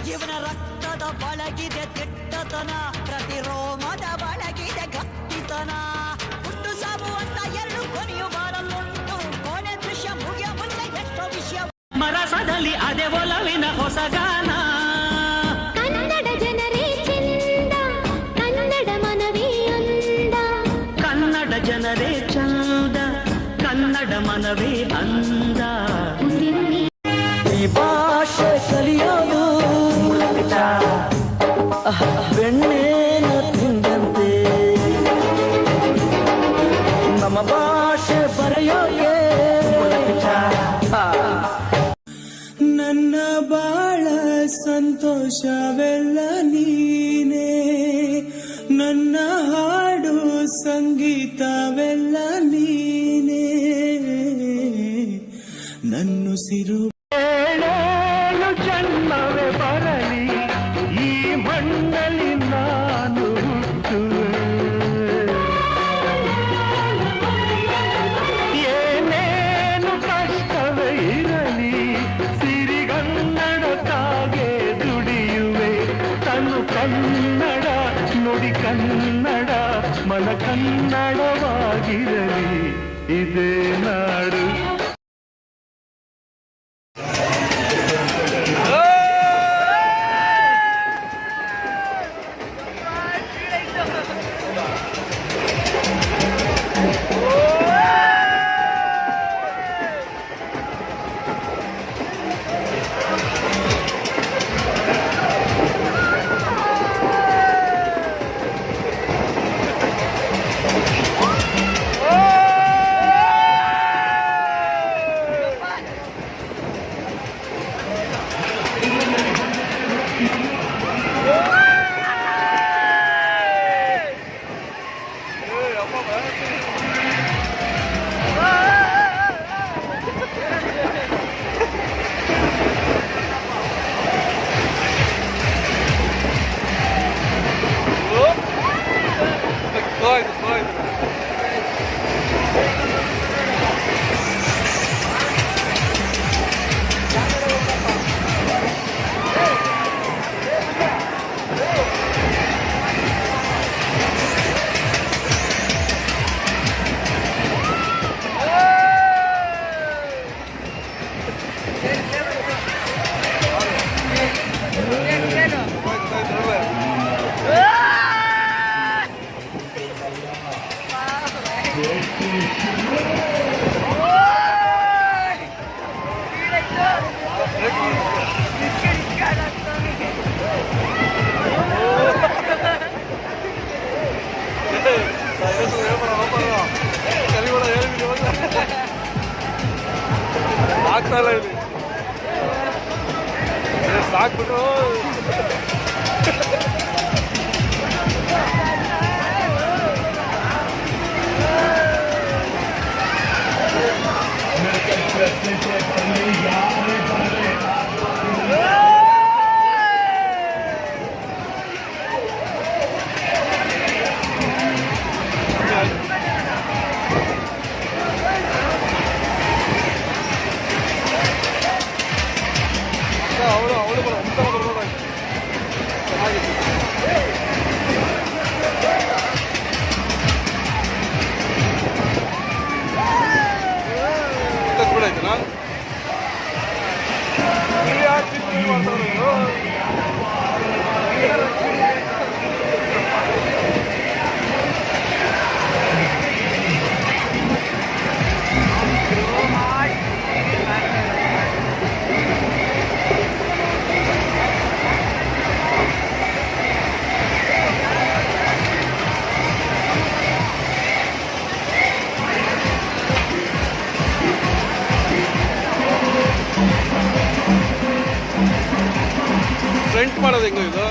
ಜೀವನ ರಕ್ತದ ಬಳಗಿದೆ ದಿಟ್ಟತನ, ಪ್ರತಿರೋಮದ ಬಳಗಿದೆ ಗಟ್ಟಿತನ. ಹುಟ್ಟು ಸಾವು ಅಂತ ಎರಡು ಕೊನೆಯು ಬಾರಲ್ಲುಂಟು, ಕೊನೆ ದೃಶ್ಯ ಮುಗಿಯ ಮುಂದೆ ಎಷ್ಟೋ ವಿಷಯ. ಮರಸದಲ್ಲಿ ಅದೇ ಒಲವಿನ ಹೊಸ ಗಾನ. ಕನ್ನಡ ಜನರೇ ಚಂದ, ಕನ್ನಡ ಮನವೇ ಅಂದ. ಕನ್ನಡ ಜನರೇ ಚಂದ, ಕನ್ನಡ ಮನವೇ ಅಂದ. ಈ ಭಾಷೆ ಕಲಿಯೋದು ಬೆಣ್ಣೆನ ತಿಂದಂತೆ, ನಮ್ಮ ಭಾಷೆ ಬರೆಯೋಕೆ. ನನ್ನ ಬಾಳ ಸಂತೋಷವೆಲ್ಲ ನೀನೇ, ನನ್ನ ಹಾಡು ಸಂಗೀತವೆಲ್ಲ ನೀನೇ, ನನ್ನುಸಿರು. ಜನ್ಮವೇ ಬರಲಿ ಈ ಮಣ್ಣಲ್ಲಿ ನಾನು ಹುಟ್ಟುವೆ, ಏನೇನು ಕಷ್ಟವೇ ಇರಲಿ ಸಿರಿಗನ್ನಡಕ್ಕಾಗೆ ದುಡಿಯುವೆ. ತನು ಕನ್ನಡ ನುಡಿ ಕನ್ನಡ ಮನ ಕನ್ನಡವಾಗಿರಲಿ ಇದೇ ನಾಡು. ಆಗ್ತಾಯಿಲ್ಲ ಇಲ್ಲಿ ಸಾಕ್ಬಿಟ್ಟು ಫ್ರಂಟ್ ಮಾಡೋದು ಹೆಂಗೋ ಇದು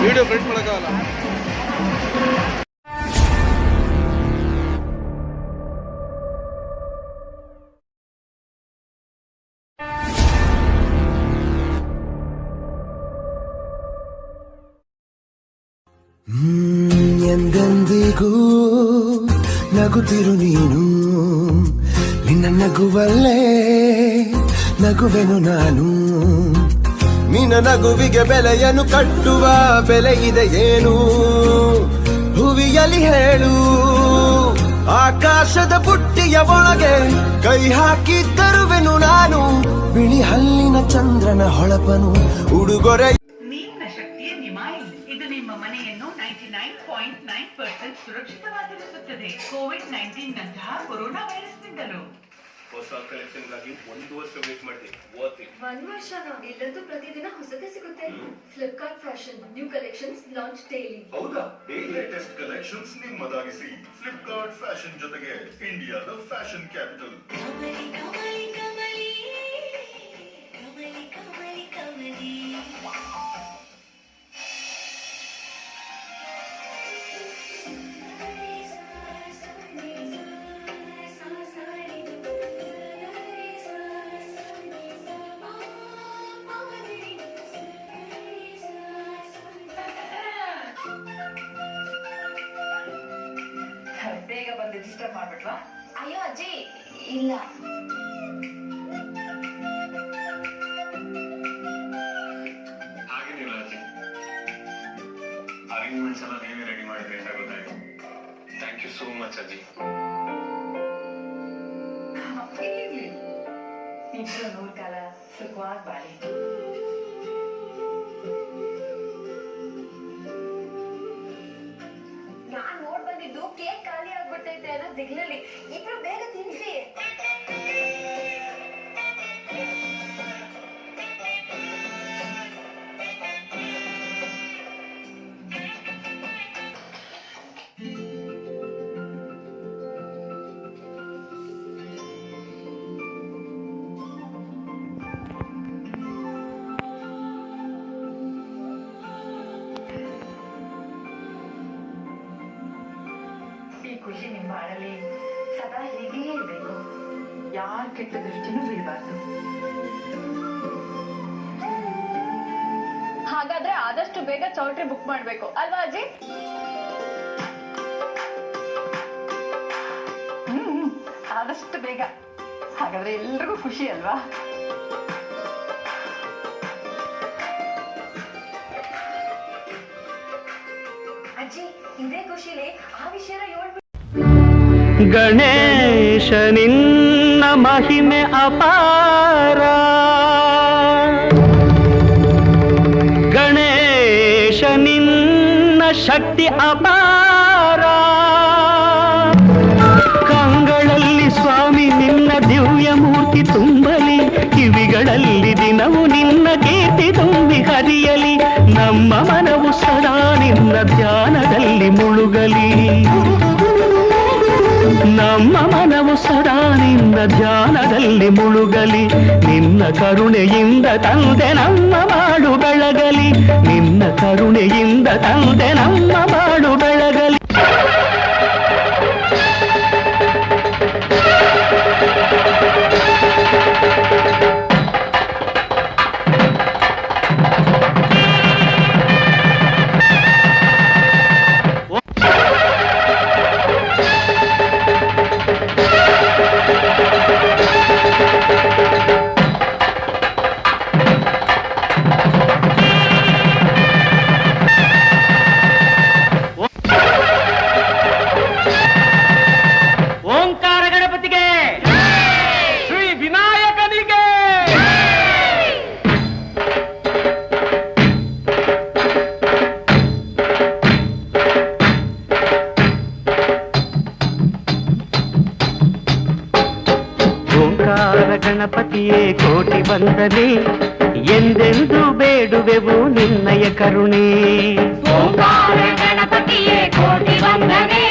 ವಿಡಿಯೋ ಫ್ರಂಟ್ ಮಾಡೋಕ್ಕಾಗಲ್ಲ. ಎಂದೆಂದಿಗೂ ನಗುತ್ತಿರು ನೀನು, ನಿನ್ನ ನಗುವಲ್ಲೇ ನಗುವೆನು ನಾನು. ನಿನ್ನ ನಗುವಿಗೆ ಬೆಲೆಯನ್ನು ಕಟ್ಟುವ ಬೆಲೆ ಇದೆ ಏನು, ಹುವಿಯಲಿ ಹೇಳು. ಆಕಾಶದ ಬುಟ್ಟಿಯ ಒಳಗೆ ಕೈ ಹಾಕಿ ತರುವೆನು ನಾನು, ಬಿಳಿ ಹಲ್ಲಿನ ಚಂದ್ರನ ಹೊಳಪನು ಉಡುಗೊರೆ. ನೀರಿನ ಶಕ್ತಿಯ ನಿಮಾಯಿಲ್ ಇದು ನಿಮ್ಮ ಮನೆಯನ್ನು 99.9% ಸುರಕ್ಷಿತವಾಗಿರಿಸುತ್ತದೆ ಕೋವಿಡ್-19 ನಂತಹ ಕೊರೋನಾ ವೈರಸ್ನಿಂದಲೂ. ಹೊಸ ಕಲೆಕ್ಷನ್ಗಾಗಿ 1 ವರ್ಷ ವೇಟ್ ಮಾಡಿ. 1 ವರ್ಷನಾ? ಇಲ್ಲಂತೂ ಪ್ರತಿದಿನ ಹೊಸದೇ ಸಿಗುತ್ತೆ. Flipkart fashion new collections launch daily. ಹೌದಾ? ಡೈಲಿ ಲೇಟೆಸ್ಟ್ ಕಲೆಕ್ಷನ್ಸ್ ನಿಮ್ಮದಾಗಿಸಿ. ಫ್ಲಿಪ್ಕಾರ್ಟ್ ಫ್ಯಾಷನ್ ಜೊತೆಗೆ ಇಂಡಿಯಾದ ಫ್ಯಾಷನ್ ಕ್ಯಾಪಿಟಲ್. ಬೇಗ ಬಂದು ಡಿಸ್ಟರ್ಬ್ ಮಾಡ್ಬಿಟ್ವಾ? ಅಯ್ಯೋ ಅಜ್ಜಿ, ಇಲ್ಲ. ಹಾಗೇನಿಲ್ಲ ಅಜ್ಜಿ, ಅರೇಂಜ್ಮೆಂಟ್ಸ್ ಎಲ್ಲ ನೀವೇ ರೆಡಿ ಮಾಡಿದ್ರಿ ಅಂತ ಗೊತ್ತಾಯ್ತು. ಥ್ಯಾಂಕ್ ಯು ಸೋ ಮಚ್ ಅಜ್ಜಿ. ಇರ್ಲಿ, ಇಬ್ರು 100 ಕಾಲ ಸುಖವಾಗಿ ಬಾಳಿ. ನಾನ್ ನೋಡ್ ಬಂದಿದ್ದು ಕೇಕ್ ಖಾಲಿ ಆಗ್ಬಿಟ್ಟೈತೆ ಅನ್ನೋ ದಿಗ್ಲಲ್ಲಿ. ಇಬ್ರು ಬೇಗ ತಿನ್ಸಿ. ಈ ಖುಷಿ ನಿಮ್ಮ ಬಾಳಲ್ಲಿ ಸದಾ ಹೀಗೇ ಇರಬೇಕು. ಯಾರ ಕೆಟ್ಟ ದೃಷ್ಟಿನೂ ಬೀಳಬಾರ್ದು. ಹಾಗಾದ್ರೆ ಆದಷ್ಟು ಬೇಗ ಚೌಟ್ರಿ ಬುಕ್ ಮಾಡ್ಬೇಕು ಅಲ್ವಾ ಅಜ್ಜಿ? ಆದಷ್ಟು ಬೇಗ. ಹಾಗಾದ್ರೆ ಎಲ್ರಿಗೂ ಖುಷಿ ಅಲ್ವಾ? ಅಜ್ಜಿ, ಇದೇ ಖುಷಿಲಿ ಆ ವಿಷಯನ ಹೇಳ್ಬಿಟ್ಟು. ಗಣೇಶ ನಿನ್ನ ಮಹಿಮೆ ಅಪಾರ, ಗಣೇಶ ನಿನ್ನ ಶಕ್ತಿ ಅಪಾರ. ಕಂಗಳಲ್ಲಿ ಸ್ವಾಮಿ ನಿನ್ನ ದಿವ್ಯ ಮೂರ್ತಿ ತುಂಬಲಿ, ಕಿವಿಗಳಲ್ಲಿ ದಿನವೂ ನಿನ್ನ ಕೀರ್ತಿ ತುಂಬಿ ಹರಿಯಲಿ. ನಮ್ಮ ಮನವು ಸದಾ ನಿನ್ನ ಧ್ಯಾನದಲ್ಲಿ ಮುಳುಗಲಿ, ನಮ್ಮ ಮನವು ಸದಾ ನಿನ್ನ ಧ್ಯಾನದಲ್ಲಿ ಮುಳುಗಲಿ. ನಿನ್ನ ಕರುಣೆಯಿಂದ ತಂದೆ ನಮ್ಮ ಬಾಳು ಬೆಳಗಲಿ, ನಿನ್ನ ಕರುಣೆಯಿಂದ ತಂದೆ ನಮ್ಮ ಬಾಳು ಬೆಳಗಲಿ. ಗಣಪತಿಯೇ ಕೋಟಿ ವಂದನೆ, ಎಂದೆಂದು ಬೇಡುವೆವು ನಿನ್ನಯ ಕರುಣೆ. ಓಂಕಾರ ಗಣಪತಿಯೇ ಕೋಟಿ ವಂದನೆ,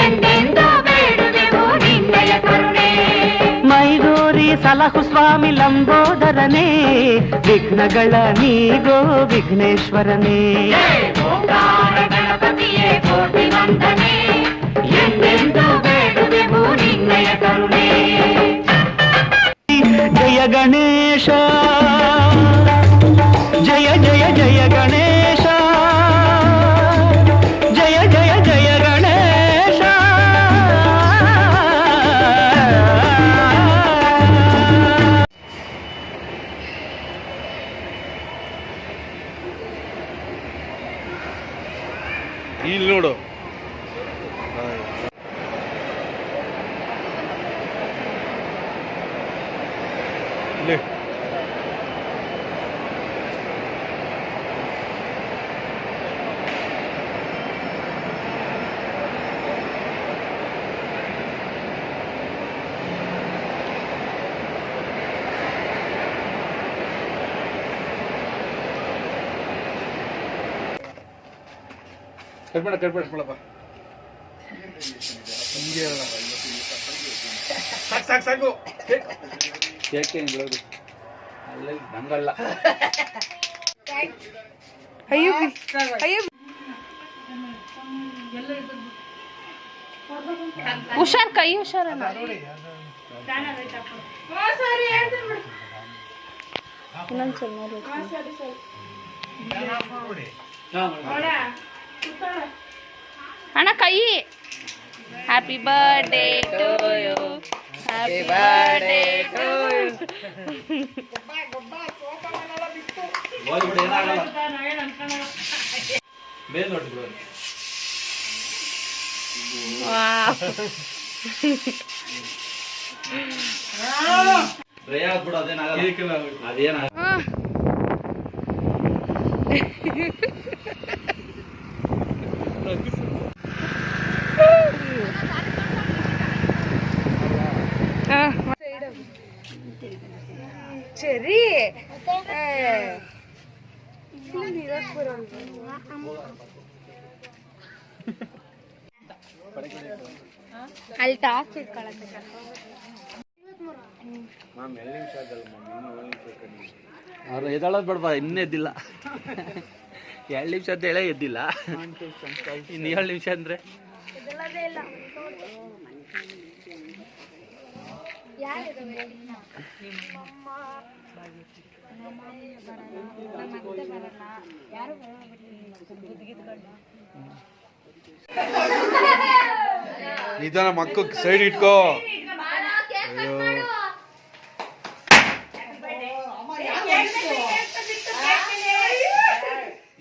ಎಂದೆಂದು ಬೇಡುವೆವು ನಿನ್ನಯ ಕರುಣೆ. ಮೈದೂರಿ ಸಲಹು ಸ್ವಾಮಿ ಲಂಬೋದರನೇ, ವಿಘ್ನಗಳ ನೀಗೋ ವಿಘ್ನೇಶ್ವರನೇ. ಓಂಕಾರ ಗಣಪತಿಯೇ ಗಣಪತಿಯೇ ಕೋಟಿ ವಂದನೆ ಎಂದೆಂದೂ ಬೇಡುವೆವು ನಿನ್ನಯ ಕರುಣೆ. ಜಯ ಗಣೇಶ ಜಯ ಜಯ ಜಯ ಗಣೇಶ ಜಯ ಜಯ ಜಯ ಗಣೇಶ. ಇಲ್ಲಿ ನೋಡು ಇಲ್ಲಿ ಕಟ್ಬೇಡಪ್ಪ ಹಿಂಗೆ ಸಾಕು ಕೇಕೆ ಬಿಡೋದು ಅಲ್ಲ ನಂಗಲ್ಲ. ಹುಷಾರ್ ಕೈ ಹುಷಾರಲ್ಲ. ಅಣ್ಣ ಕೈ. Happy birthday to you, happy birthday to you. ಅದೇನ ಸರಿ ಅಲ್ಲಿ ಟಾಪ್ ಇಟ್ಕೊಳಕ್ಕೆ ಅವ್ರು ಎದಳೋದು ಬೇಡವಾ, ಇನ್ನೂ ಎದ್ದಿಲ್ಲ. 2 ನಿಮಿಷ ಅಂತ ಹೇಳೇ ಎದ್ದಿಲ್ಲ. ಇನ್ನು 7 ನಿಮಿಷ ಅಂದ್ರೆ ನಿಧಾನ ಮಕ್ಕ ಸೈಡ್ ಇಟ್ಕೋ.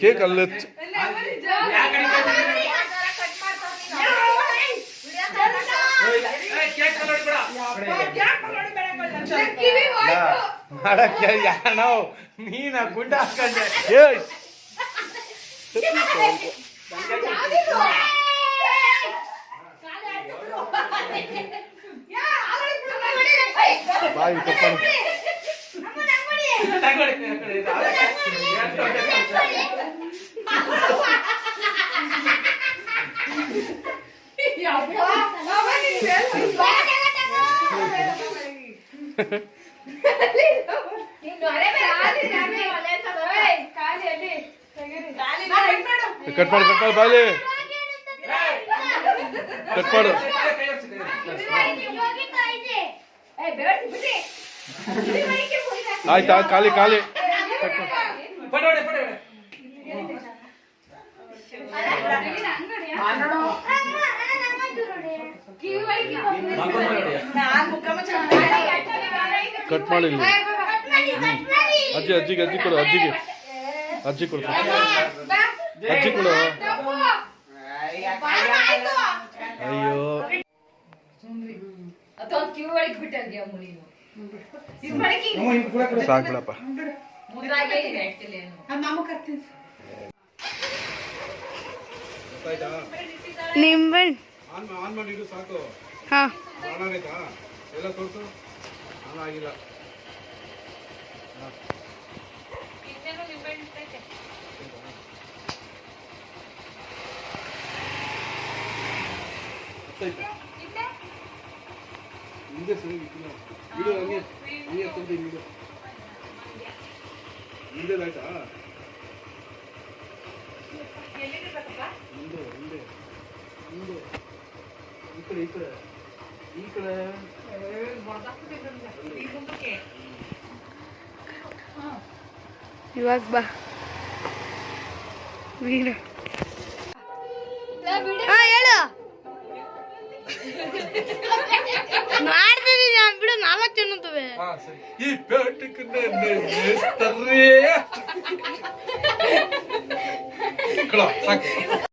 ಕೇಕ್ ಅಲ್ಲ ಮಾಡಕ್ಕೆ ಯಾಣೋ ನೀನ ಗುಂಡ ಹಾಕೊಂಡೆ. ಬಾಯಿ ತಪ್ಪ ಕಟ್ ಮಾಡು ಬಾಲಿ ಕಟ್ ಮಾಡು. ಆಯ್ತಾ ಖಾಲಿ ಕಟ್ ಮಾಡಿ. ಅಜ್ಜಿಗೆ ಕೊಡು, ಅಜ್ಜಿ ಕೊಡ್ತಾರೆ. ಅಜ್ಜಿ ಕೊಡು. ಅಯ್ಯೋ ಸಾಕು ಬಿಡಪ್ಪ. ನಿಂಬೆಹಣ್ಣು ಆನ್ ಮಾಡಿ ಇಡು ಸಾಕು. ಹಾ ಆನ್ ಆಗೈತಾ ಎಲ್ಲ ತೋರಿಸು. ಆನ್ ಆಗಿಲ್ಲ. ಹಿಂದೆ ಸರಿ ಇಡು, ಹಂಗೆ ತಂದು ಹಿಂದೆ ಹಿಂದೆ ಆಯ್ತಾ? ಮುಂದೆ ಈ ಕಡೆ ಈ ಕಡೆ ಇವಾಗ ಬಾ ವೀರು ಹಾ ಹೇಳು ಮಾಡ್ತಿದ್ದೀನಿ ಬಿಡು 4 ಜನ ಈ ಪೇಟಕ್ಕೆ ಸಾಕು